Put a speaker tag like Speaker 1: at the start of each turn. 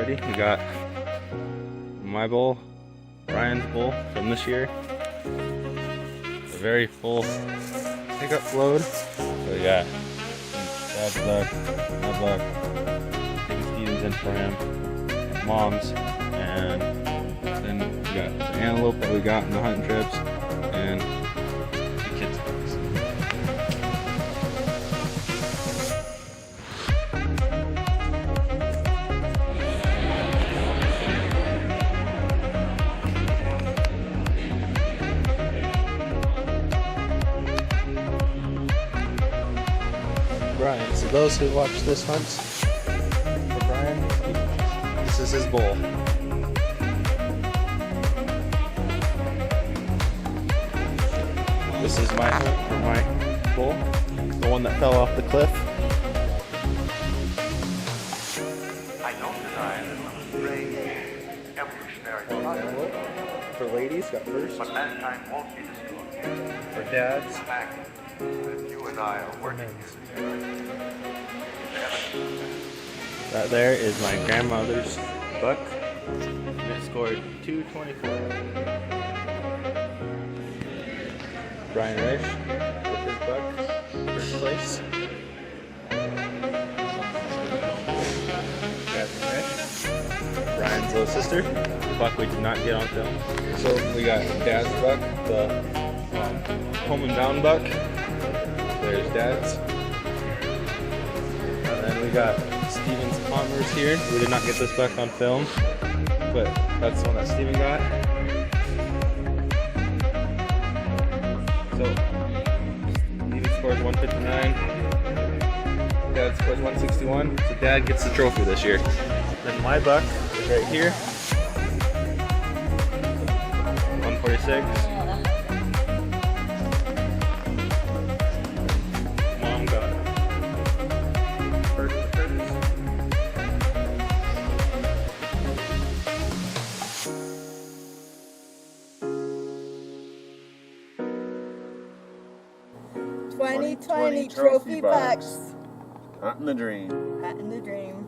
Speaker 1: already. We got my bull, Ryan's bull from this year. It's a very full pickup load. So we got Dad's buck, my buck, taking Steven's in for him, Mom's, and then we got the antelope that we got in the hunting trips, and the kids' bucks. Brian, so those who watch this hunt for Brian, this is his bull. This is my hunt for my bull, the one that fell off the cliff.
Speaker 2: I don't deny that some strange evolutionary process,
Speaker 1: For ladies, got first.
Speaker 2: but mankind won't be destroyed.
Speaker 1: For dads,
Speaker 2: The fact that you and I are working
Speaker 1: that there is my grandmother's buck. And it scored 224. Brian Rish with his buck, first place. Catherine Rish, Brian's little sister, the buck we did not get on film. So we got Dad's buck, the home and bound buck. There's Dad's. And then we got Steven's Antlers here. We did not get this buck on film, but that's the one that Steven got. So, Steven scores 159. Dad scores 161. So Dad gets the trophy this year. Then my buck is right here. 146. Mom got first.
Speaker 3: 2020 trophy bucks.
Speaker 4: Hunting the dream.
Speaker 3: Hunting the dream.